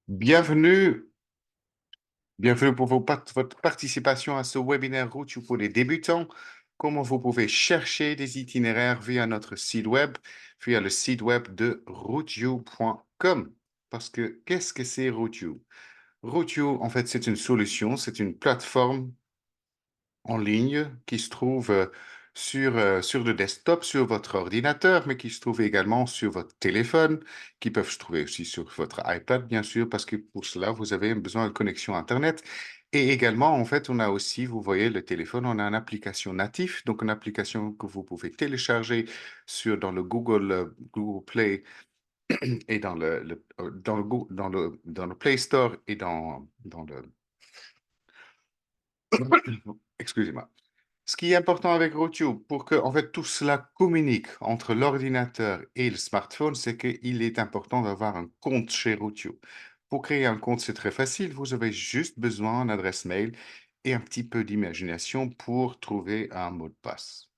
Bienvenue, bienvenue pour votre participation à ce webinaire Route pour les débutants. Comment vous pouvez chercher des itinéraires via notre site web, via le site web de routeyou.com. Parce que qu'est-ce que c'est Routeyou? Routeyou, en fait, c'est une solution, c'est une plateforme en ligne qui se trouve sur le desktop, sur votre ordinateur, mais qui se trouve également sur votre téléphone, qui peuvent se trouver aussi sur votre iPad, bien sûr, parce que pour cela, vous avez besoin de connexion Internet. Et également, en fait, on a aussi, vous voyez, le téléphone, on a une application native, donc une application que vous pouvez télécharger dans le Google Play et dans le Play Store et dans le... Excusez-moi. Ce qui est important avec RootU, pour que en fait, tout cela communique entre l'ordinateur et le smartphone, c'est qu'il est important d'avoir un compte chez RootU. Pour créer un compte, c'est très facile. Vous avez juste besoin d'une adresse mail et un petit peu d'imagination pour trouver un mot de passe.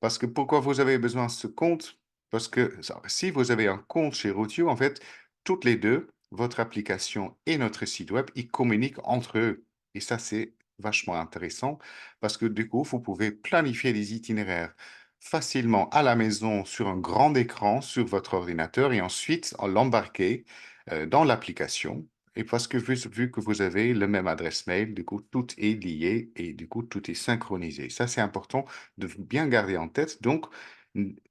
Parce que pourquoi vous avez besoin de ce compte? Parce que si vous avez un compte chez RootU, en fait, toutes les deux, votre application et notre site web, ils communiquent entre eux. Et ça, c'est vachement intéressant parce que du coup, vous pouvez planifier des itinéraires facilement à la maison sur un grand écran sur votre ordinateur et ensuite l'embarquer dans l'application. Et parce que vu que vous avez le même adresse mail, du coup, tout est lié et du coup, tout est synchronisé. Ça, c'est important de bien garder en tête. Donc,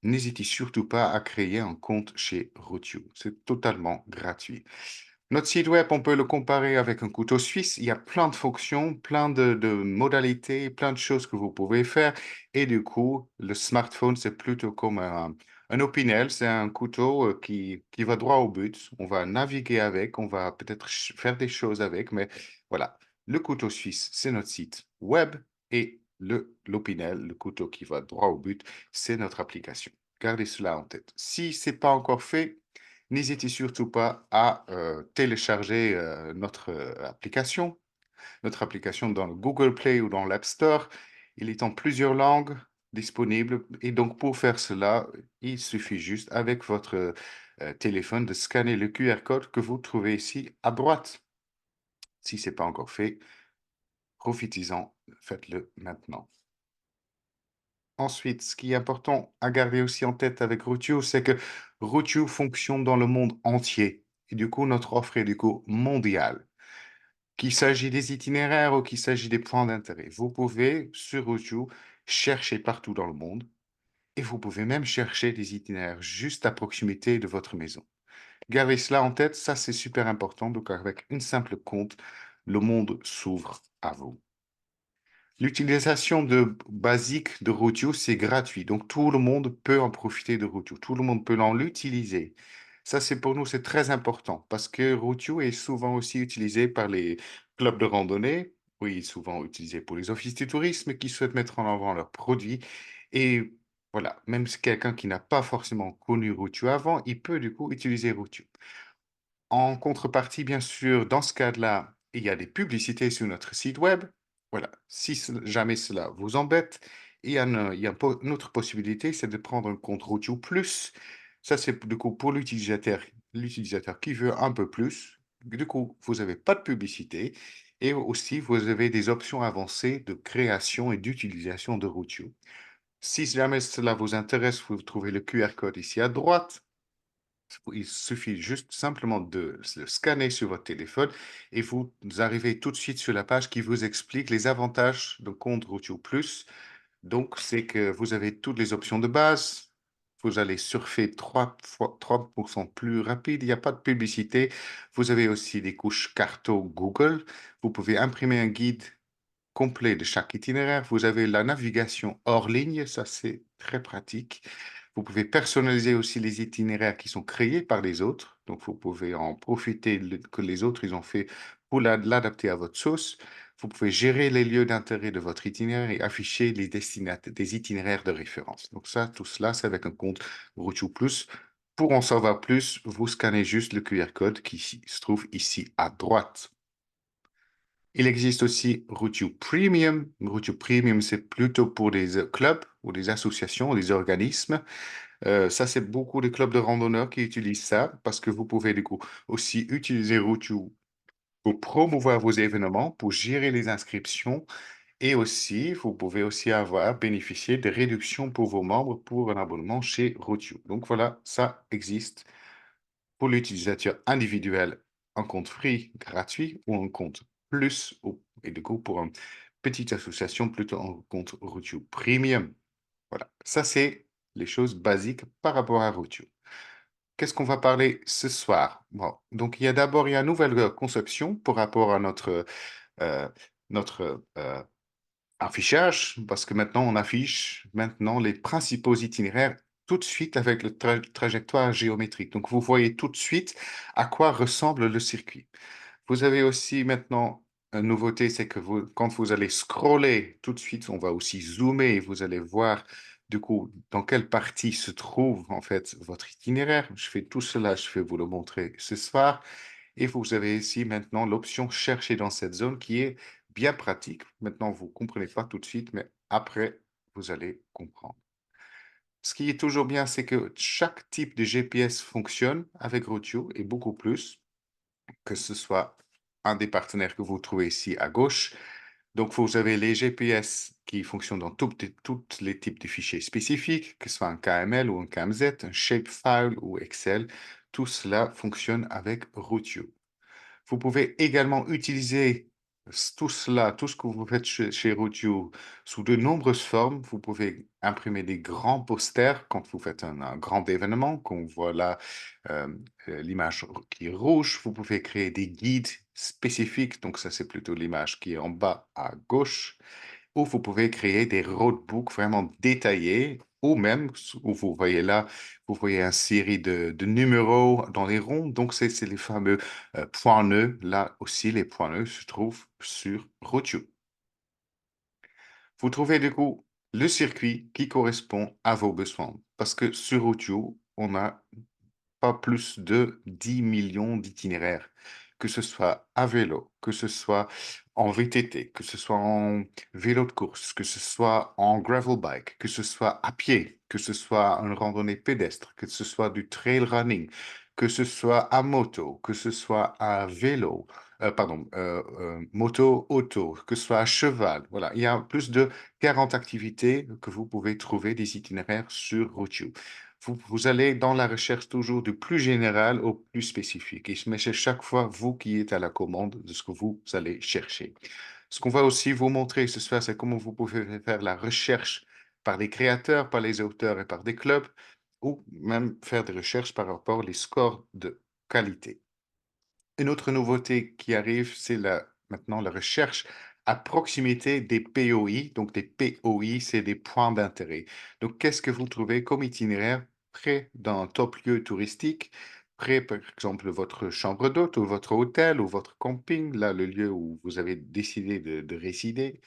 n'hésitez surtout pas à créer un compte chez Rootio. C'est totalement gratuit. Notre site web, on peut le comparer avec un couteau suisse. Il y a plein de fonctions, plein de modalités, plein de choses que vous pouvez faire. Et du coup, le smartphone, c'est plutôt comme un opinel. C'est un couteau qui va droit au but. On va naviguer avec, on va peut-être faire des choses avec. Mais voilà, le couteau suisse, c'est notre site web. Et l'opinel, le couteau qui va droit au but, c'est notre application. Gardez cela en tête. Si ce n'est pas encore fait, n'hésitez surtout pas à télécharger notre application dans le Google Play ou dans l'App Store. Il est en plusieurs langues disponible et donc pour faire cela, il suffit juste avec votre téléphone de scanner le QR code que vous trouvez ici à droite. Si ce n'est pas encore fait, profitez-en, faites-le maintenant. Ensuite, ce qui est important à garder aussi en tête avec Routio, c'est que Routio fonctionne dans le monde entier. Et du coup, notre offre est du coup mondiale. Qu'il s'agit des itinéraires ou qu'il s'agit des points d'intérêt. Vous pouvez, sur Routio, chercher partout dans le monde et vous pouvez même chercher des itinéraires juste à proximité de votre maison. Gardez cela en tête, ça c'est super important. Donc, avec une simple compte, le monde s'ouvre à vous. L'utilisation basique de Routio, c'est gratuit. Donc, tout le monde peut en profiter de Routio. Tout le monde peut l'utiliser. Ça, c'est pour nous, c'est très important parce que Routio est souvent aussi utilisé par les clubs de randonnée. Oui, souvent utilisé pour les offices du tourisme qui souhaitent mettre en avant leurs produits. Et voilà, même si quelqu'un qui n'a pas forcément connu Routio avant, il peut du coup utiliser Routio. En contrepartie, bien sûr, dans ce cas-là, il y a des publicités sur notre site web. Voilà, si jamais cela vous embête, une autre possibilité, c'est de prendre un compte Routio Plus. Ça, c'est du coup pour l'utilisateur qui veut un peu plus. Du coup, vous n'avez pas de publicité et aussi vous avez des options avancées de création et d'utilisation de Routio. Si jamais cela vous intéresse, vous trouvez le QR code ici à droite. Il suffit juste simplement de le scanner sur votre téléphone et vous arrivez tout de suite sur la page qui vous explique les avantages de compte Routio Plus. Donc, c'est que vous avez toutes les options de base. Vous allez surfer 3% plus rapide. Il n'y a pas de publicité. Vous avez aussi des couches carto Google. Vous pouvez imprimer un guide complet de chaque itinéraire. Vous avez la navigation hors ligne, ça c'est très pratique. Vous pouvez personnaliser aussi les itinéraires qui sont créés par les autres. Donc vous pouvez en profiter que les autres ils ont fait pour l'adapter à votre sauce. Vous pouvez gérer les lieux d'intérêt de votre itinéraire et afficher des itinéraires de référence. Donc ça, tout cela, c'est avec un compte Routio Plus. Pour en savoir plus, vous scannez juste le QR code qui se trouve ici à droite. Il existe aussi Routio Premium. Routio Premium, c'est plutôt pour des clubs ou des associations, des organismes. Ça, c'est beaucoup de clubs de randonneurs qui utilisent ça parce que vous pouvez du coup aussi utiliser Route pour promouvoir vos événements, pour gérer les inscriptions et aussi, vous pouvez aussi avoir bénéficié de réductions pour vos membres pour un abonnement chez Route. Donc voilà, ça existe pour l'utilisateur individuel, un compte free gratuit ou un compte plus et du coup pour une petite association plutôt un compte Route Premium. Voilà, ça c'est les choses basiques par rapport à Route. Qu'est-ce qu'on va parler ce soir? Bon, donc il y a une nouvelle conception par rapport à euh, notre affichage, parce que maintenant on affiche maintenant les principaux itinéraires tout de suite avec le trajectoire géométrique. Donc vous voyez tout de suite à quoi ressemble le circuit. Vous avez aussi maintenant une nouveauté, c'est que quand vous allez scroller tout de suite, on va aussi zoomer et vous allez voir du coup dans quelle partie se trouve en fait votre itinéraire. Je fais tout cela, je vais vous le montrer ce soir. Et vous avez ici maintenant l'option chercher dans cette zone qui est bien pratique. Maintenant, vous ne comprenez pas tout de suite, mais après, vous allez comprendre. Ce qui est toujours bien, c'est que chaque type de GPS fonctionne avec Routio et beaucoup plus, que ce soit un des partenaires que vous trouvez ici à gauche. Donc, vous avez les GPS qui fonctionnent dans tous les types de fichiers spécifiques, que ce soit un KML ou un KMZ, un shapefile ou Excel. Tout cela fonctionne avec Routio. Vous pouvez également utiliser tout cela, tout ce que vous faites chez Routio sous de nombreuses formes. Vous pouvez imprimer des grands posters quand vous faites un grand événement, qu'on voit là euh, l'image qui est rouge. Vous pouvez créer des guides spécifiques, donc ça c'est plutôt l'image qui est en bas à gauche où vous pouvez créer des roadbooks vraiment détaillés, ou même, où vous voyez là, vous voyez une série de numéros dans les ronds. Donc, c'est les fameux points nœuds. Là aussi, les points nœuds se trouvent sur Routio. Vous trouvez du coup le circuit qui correspond à vos besoins. Parce que sur Routio, on a pas plus de 10 millions d'itinéraires, que ce soit à vélo, que ce soit en VTT, que ce soit en vélo de course, que ce soit en gravel bike, que ce soit à pied, que ce soit une randonnée pédestre, que ce soit du trail running, que ce soit à moto, que ce soit à vélo, moto, auto, que ce soit à cheval. Voilà, il y a plus de 40 activités que vous pouvez trouver des itinéraires sur Routio. Vous allez dans la recherche toujours du plus général au plus spécifique. Mais c'est chaque fois vous qui êtes à la commande de ce que vous allez chercher. Ce qu'on va aussi vous montrer ce soir, c'est comment vous pouvez faire la recherche par les créateurs, par les auteurs et par des clubs, ou même faire des recherches par rapport aux scores de qualité. Une autre nouveauté qui arrive, c'est maintenant la recherche à proximité des POI. Donc, des POI, c'est des points d'intérêt. Donc, qu'est-ce que vous trouvez comme itinéraire près d'un top lieu touristique, près, par exemple, de votre chambre d'hôte ou votre hôtel ou votre camping, là, le lieu où vous avez décidé de résider,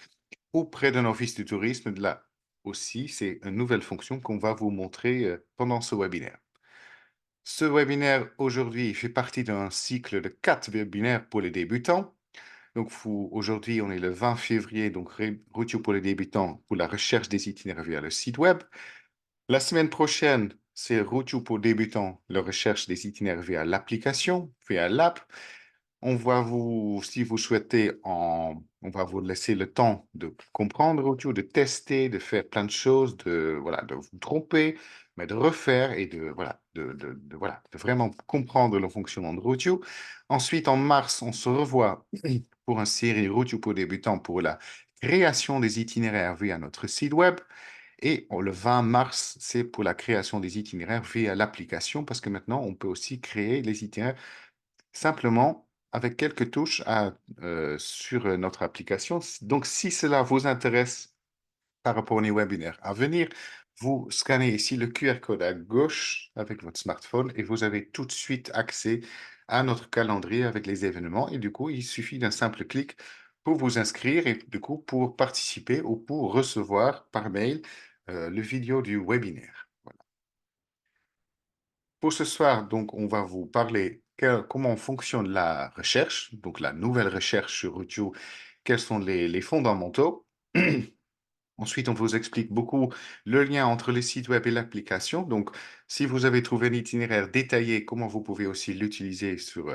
ou près d'un office de tourisme. Là aussi, c'est une nouvelle fonction qu'on va vous montrer pendant ce webinaire. Ce webinaire aujourd'hui il fait partie d'un cycle de 4 webinaires pour les débutants. Donc aujourd'hui, on est le 20 février, donc Routio pour les débutants pour la recherche des itinéraires via le site web. La semaine prochaine, c'est Routio pour débutants, la recherche des itinéraires via l'application, via l'app. On va vous, si vous souhaitez, on va vous laisser le temps de comprendre Routio, de tester, de faire plein de choses, voilà, de vous tromper, mais de refaire et voilà, voilà, de vraiment comprendre le fonctionnement de Routio. Ensuite, en mars, on se revoit pour une série Routio pour débutants pour la création des itinéraires via notre site web. Et le 20 mars, c'est pour la création des itinéraires via l'application, parce que maintenant, on peut aussi créer les itinéraires simplement avec quelques touches sur notre application. Donc, si cela vous intéresse par rapport aux webinaires à venir, vous scannez ici le QR code à gauche avec votre smartphone et vous avez tout de suite accès à notre calendrier avec les événements. Et du coup, il suffit d'un simple clic pour vous inscrire et du coup pour participer ou pour recevoir par mail le vidéo du webinaire. Pour ce soir, donc, on va vous parler comment fonctionne la recherche, donc la nouvelle recherche sur YouTube, quels sont les fondamentaux. Ensuite, on vous explique beaucoup le lien entre le site web et l'application. Donc, si vous avez trouvé un itinéraire détaillé, comment vous pouvez aussi l'utiliser sur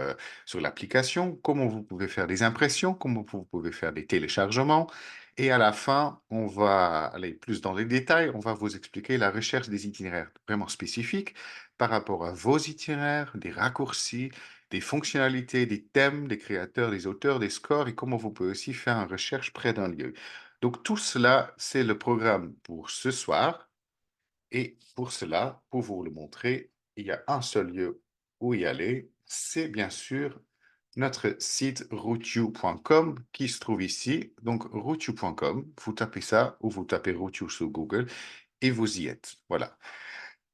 l'application, comment vous pouvez faire des impressions, comment vous pouvez faire des téléchargements. Et à la fin, on va aller plus dans les détails. On va vous expliquer la recherche des itinéraires vraiment spécifiques par rapport à vos itinéraires, des raccourcis, des fonctionnalités, des thèmes, des créateurs, des auteurs, des scores et comment vous pouvez aussi faire une recherche près d'un lieu. Donc tout cela, c'est le programme pour ce soir. Et pour cela, pour vous le montrer, il y a un seul lieu où y aller. C'est bien sûr notre site routeyou.com qui se trouve ici. Donc routeyou.com, vous tapez ça ou vous tapez Routeyou sur Google et vous y êtes. Voilà.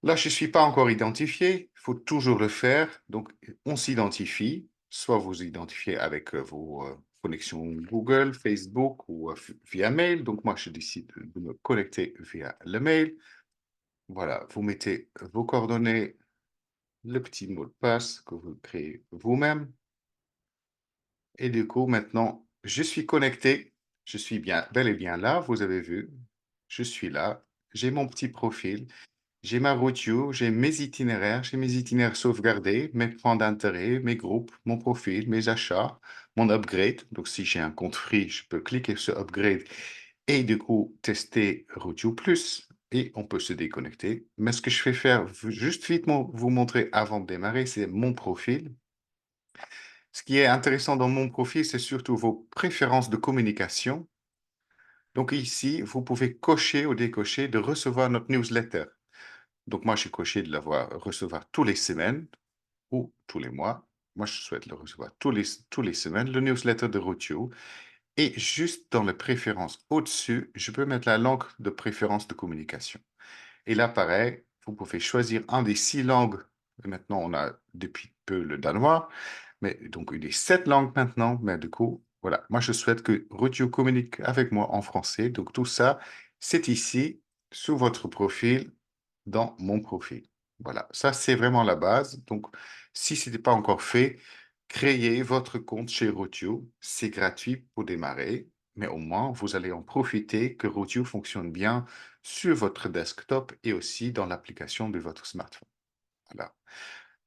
Là, je ne suis pas encore identifié. Il faut toujours le faire. Donc, on s'identifie. Soit vous identifiez avec vos connexions Google, Facebook ou via mail. Donc, moi, je décide de me connecter via le mail. Voilà, vous mettez vos coordonnées, le petit mot de passe que vous créez vous-même. Et du coup, maintenant, je suis connecté. Je suis bien, bel et bien là. Vous avez vu, je suis là. J'ai mon petit profil. J'ai ma routine, j'ai mes itinéraires sauvegardés, mes points d'intérêt, mes groupes, mon profil, mes achats, mon upgrade. Donc, si j'ai un compte free, je peux cliquer sur upgrade et du coup tester Routio Plus et on peut se déconnecter. Mais ce que je vais faire, juste vite vous montrer avant de démarrer, c'est mon profil. Ce qui est intéressant dans mon profil, c'est surtout vos préférences de communication. Donc ici, vous pouvez cocher ou décocher de recevoir notre newsletter. Donc moi, j'ai coché de l'avoir recevoir tous les semaines ou tous les mois. Moi, je souhaite le recevoir tous les semaines, le newsletter de Routio. Et juste dans les préférences au-dessus, je peux mettre la langue de préférence de communication. Et là, pareil, vous pouvez choisir un des 6 langues. Et maintenant, on a depuis peu le danois, mais donc une des 7 langues maintenant. Mais du coup, voilà, moi, je souhaite que Routio communique avec moi en français. Donc tout ça, c'est ici, sous votre profil, dans mon profil. Voilà, ça c'est vraiment la base. Donc, si ce n'était pas encore fait, créez votre compte chez Routio. C'est gratuit pour démarrer, mais au moins vous allez en profiter que Routio fonctionne bien sur votre desktop et aussi dans l'application de votre smartphone. Voilà.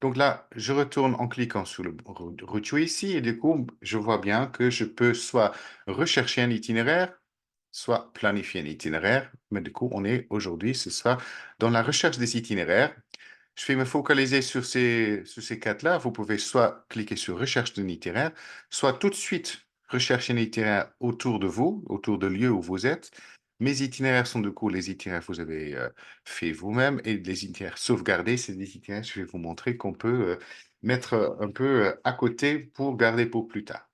Donc là, je retourne en cliquant sur le Routio ici et du coup, je vois bien que je peux soit rechercher un itinéraire, soit planifier un itinéraire. Mais du coup, on est aujourd'hui, ce sera dans la recherche des itinéraires. Je vais me focaliser sur ces quatre-là. Vous pouvez soit cliquer sur recherche d'un itinéraire, soit tout de suite rechercher un itinéraire autour de vous, autour de lieu où vous êtes. Mes itinéraires sont du coup les itinéraires que vous avez fait vous-même et les itinéraires sauvegardés, c'est des itinéraires que je vais vous montrer qu'on peut mettre un peu à côté pour garder pour plus tard.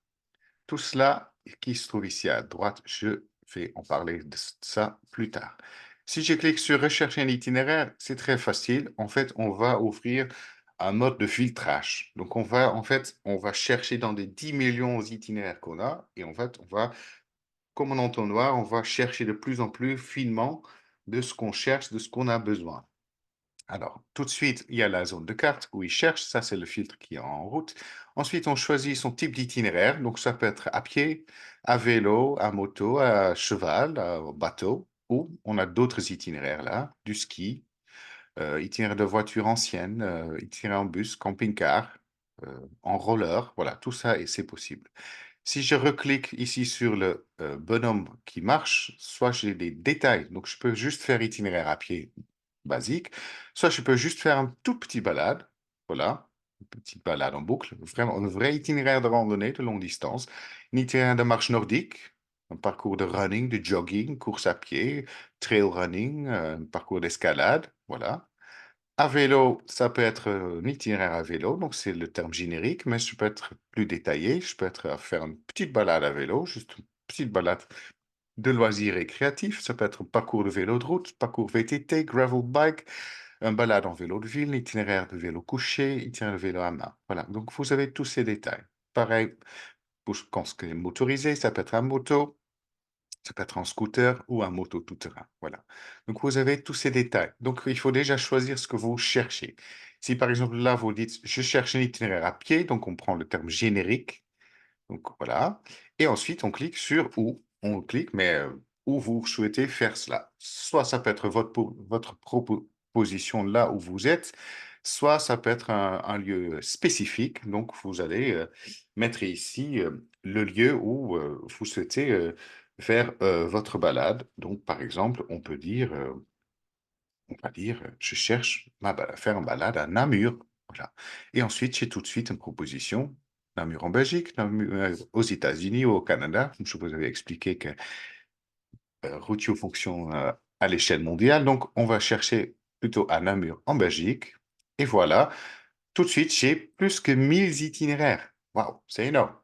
Tout cela qui se trouve ici à droite, je vais en parler de ça plus tard. Si je clique sur rechercher un itinéraire, c'est très facile. En fait, on va ouvrir un mode de filtrage. Donc, on va chercher dans des 10 millions d'itinéraires qu'on a et en fait, on va, comme un entonnoir, on va chercher de plus en plus finement de ce qu'on cherche, de ce qu'on a besoin. Alors, tout de suite, il y a la zone de carte où il cherche. Ça, c'est le filtre qui est en route. Ensuite, on choisit son type d'itinéraire. Donc, ça peut être à pied, à vélo, à moto, à cheval, à bateau. Ou on a d'autres itinéraires là, du ski, itinéraire de voiture ancienne, itinéraire en bus, camping-car, en roller. Voilà, tout ça, et c'est possible. Si je reclique ici sur le bonhomme qui marche, soit j'ai des détails, donc je peux juste faire itinéraire à pied basique, soit je peux juste faire un tout petit balade, voilà, une petite balade en boucle, vraiment un vrai itinéraire de randonnée de longue distance, un itinéraire de marche nordique, un parcours de running, de jogging, course à pied, trail running, un parcours d'escalade, voilà. À vélo, ça peut être un itinéraire à vélo, donc c'est le terme générique, mais je peux être plus détaillé. Je peux être à faire une petite balade à vélo, juste une petite balade de loisirs récréatifs. Ça peut être un parcours de vélo de route, parcours VTT, gravel bike, un balade en vélo de ville, itinéraire de vélo couché, itinéraire de vélo à main. Voilà, donc vous avez tous ces détails. Pareil, pour quand c'est motorisé, ça peut être un moto, ça peut être un scooter ou un moto tout-terrain. Voilà. Donc, vous avez tous ces détails. Donc, il faut déjà choisir ce que vous cherchez. Si, par exemple, là, vous dites, je cherche un itinéraire à pied, donc on prend le terme générique. Donc, voilà. Et ensuite, on clique sur où. On clique, mais où vous souhaitez faire cela. Soit ça peut être votre proposition là où vous êtes, soit ça peut être un lieu spécifique. Donc, vous allez mettre ici le lieu où vous souhaitez faire votre balade. Donc, par exemple, on va dire, je cherche à faire une balade à Namur. Voilà. Et ensuite, j'ai tout de suite une proposition. Namur en Belgique, Namur aux États-Unis ou au Canada. Comme je vous avais expliqué que Routio fonctionne à l'échelle mondiale. Donc, on va chercher plutôt à Namur en Belgique. Et voilà, tout de suite, j'ai plus que 1000 itinéraires. Waouh, c'est énorme.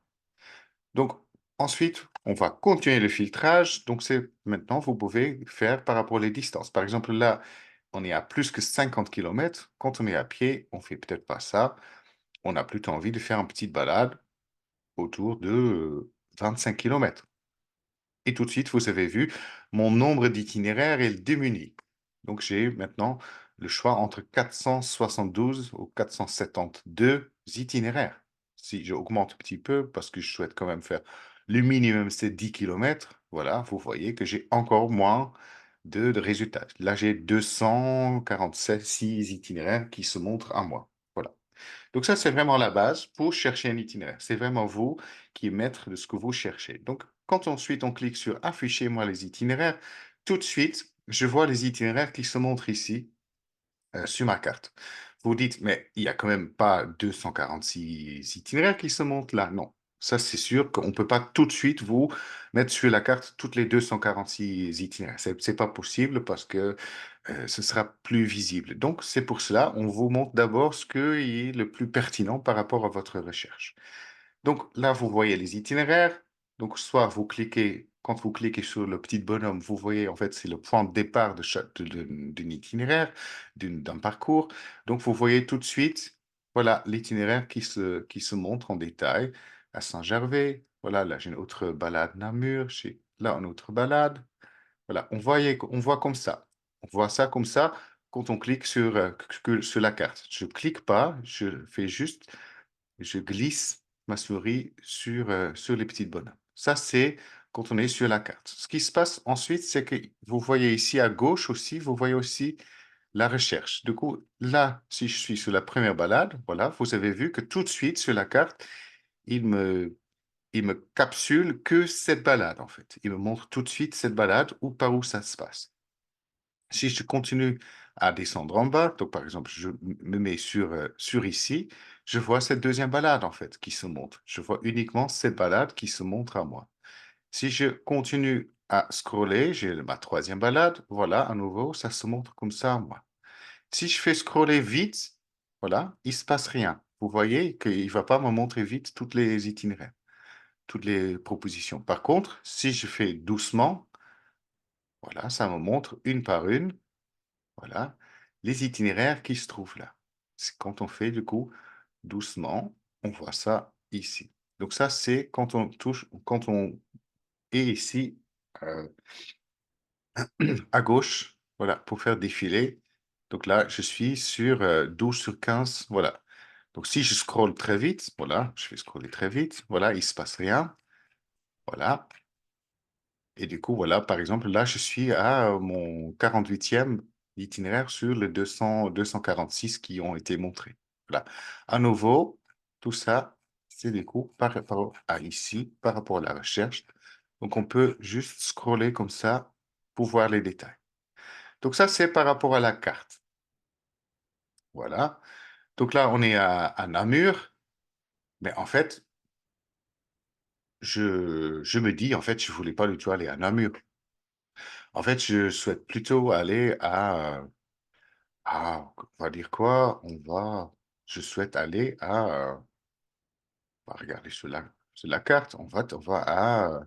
Donc, ensuite, on va continuer le filtrage. Donc, c'est maintenant, vous pouvez faire par rapport aux distances. Par exemple, là, on est à plus que 50 kilomètres. Quand on est à pied, on fait peut-être pas ça. On a plutôt envie de faire une petite balade autour de 25 kilomètres. Et tout de suite, vous avez vu, mon nombre d'itinéraires, il diminue. Donc, j'ai maintenant le choix entre 472 ou 472 itinéraires. Si j'augmente un petit peu, parce que je souhaite quand même faire le minimum, c'est 10 kilomètres, voilà, vous voyez que j'ai encore moins de résultats. Là, j'ai 247 6 itinéraires qui se montrent à moi. Voilà. Donc ça, c'est vraiment la base pour chercher un itinéraire. C'est vraiment vous qui êtes maître de ce que vous cherchez. Donc, quand ensuite on clique sur Affichez-moi les itinéraires, tout de suite, je vois les itinéraires qui se montrent ici sur ma carte. Vous dites, mais il n'y a quand même pas 246 itinéraires qui se montrent là. Non, ça c'est sûr qu'on ne peut pas tout de suite vous mettre sur la carte toutes les 246 itinéraires. C'est pas possible parce que ce sera plus visible. Donc c'est pour cela, on vous montre d'abord ce qui est le plus pertinent par rapport à votre recherche. Donc là, vous voyez les itinéraires. Donc soit vous cliquez, quand vous cliquez sur le petit bonhomme, vous voyez en fait c'est le point de départ d'un itinéraire, d'un parcours. Donc vous voyez tout de suite, voilà l'itinéraire qui se montre en détail à Saint-Gervais. Voilà, là j'ai une autre balade Namur, là une autre balade. Voilà, on voit comme ça. On voit ça comme ça quand on clique sur la carte. Je clique pas, je glisse ma souris sur les petites bonhommes. Ça, c'est quand on est sur la carte. Ce qui se passe ensuite, c'est que vous voyez ici à gauche aussi, vous voyez aussi la recherche. Du coup, là, si je suis sur la première balade, voilà, vous avez vu que tout de suite sur la carte, il me, il me capsule que cette balade, en fait. Il me montre tout de suite cette balade ou par où ça se passe. Si je continue à descendre en bas, donc par exemple, je me mets sur ici, je vois cette deuxième balade en fait qui se montre. Je vois uniquement cette balade qui se montre à moi. Si je continue à scroller, j'ai ma troisième balade, voilà, à nouveau, ça se montre comme ça à moi. Si je fais scroller vite, voilà, il se passe rien. Vous voyez qu'il ne va pas me montrer vite toutes les itinéraires, toutes les propositions. Par contre, si je fais doucement, voilà, ça me montre une par une. Voilà, les itinéraires qui se trouvent là. C'est quand on fait du coup doucement, on voit ça ici. Donc ça, c'est quand on est ici euh, à gauche, voilà, pour faire défiler. Donc là, je suis sur 12 sur 15, voilà. Donc si je scrolle très vite, voilà, je vais scroller très vite, voilà, il se passe rien, voilà. Et du coup, voilà, par exemple, là, je suis à mon 48e itinéraire sur les 246 qui ont été montrés. Voilà. À nouveau, tout ça, c'est du coup par rapport à ici, par rapport à la recherche. Donc, on peut juste scroller comme ça pour voir les détails. Donc, ça, c'est par rapport à la carte. Voilà. Donc là, on est à Namur. Mais en fait, je me dis, en fait, je voulais pas du tout aller à Namur. En fait, je souhaite plutôt aller on va dire quoi? Je souhaite aller on va regarder sur la carte. On va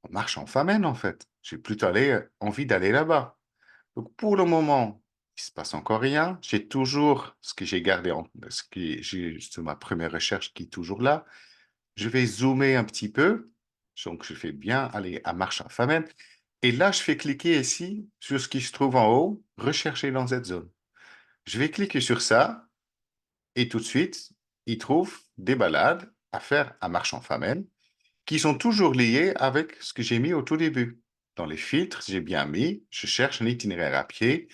on marche en Famenne, en fait. J'ai plutôt envie d'aller là-bas. Donc, pour le moment, il se passe encore rien. J'ai toujours ce que j'ai gardé, ce que j'ai sur ma première recherche qui est toujours là. Je vais zoomer un petit peu. Donc, je fais bien aller à marche en Famenne. Et là, je fais cliquer ici sur ce qui se trouve en haut, rechercher dans cette zone. Je vais cliquer sur ça et tout de suite, il trouve des balades à faire à Marchand-Famenne qui sont toujours liées avec ce que j'ai mis au tout début. dans les filtres, j'ai bien mis, je cherche un itinéraire à pied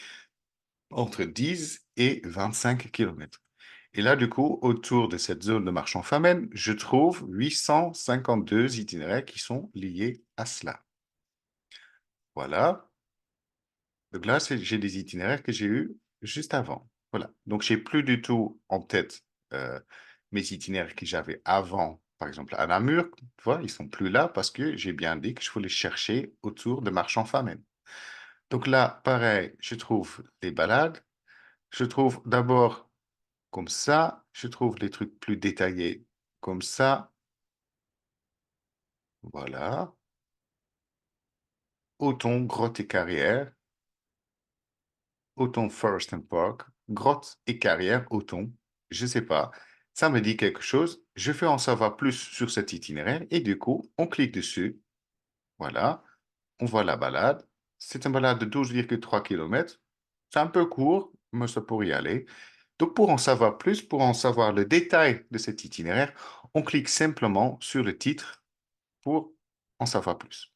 entre 10 et 25 kilomètres. Et là, du coup, autour de cette zone de Marchand-Famenne, je trouve 852 itinéraires qui sont liés à cela. Voilà. Donc là, j'ai des itinéraires que j'ai eus juste avant. Voilà. Donc, j'ai plus du tout en tête mes itinéraires que j'avais avant, par exemple à Namur. Tu vois, ils sont plus là parce que j'ai bien dit que je voulais chercher autour de Marchand-Famenne. Donc là, pareil, je trouve les balades. Je trouve d'abord comme ça. Je trouve les trucs plus détaillés comme ça. Voilà. Auton, grotte et carrière. Auton Forest and Park. Grotte et carrière, Auton. Je sais pas. Ça me dit quelque chose. Je veux en savoir plus sur cet itinéraire et du coup, on clique dessus. Voilà. On voit la balade. C'est une balade de 12,3 km. C'est un peu court, mais ça pourrait y aller. Donc, pour en savoir plus, pour en savoir le détail de cet itinéraire, on clique simplement sur le titre pour en savoir plus.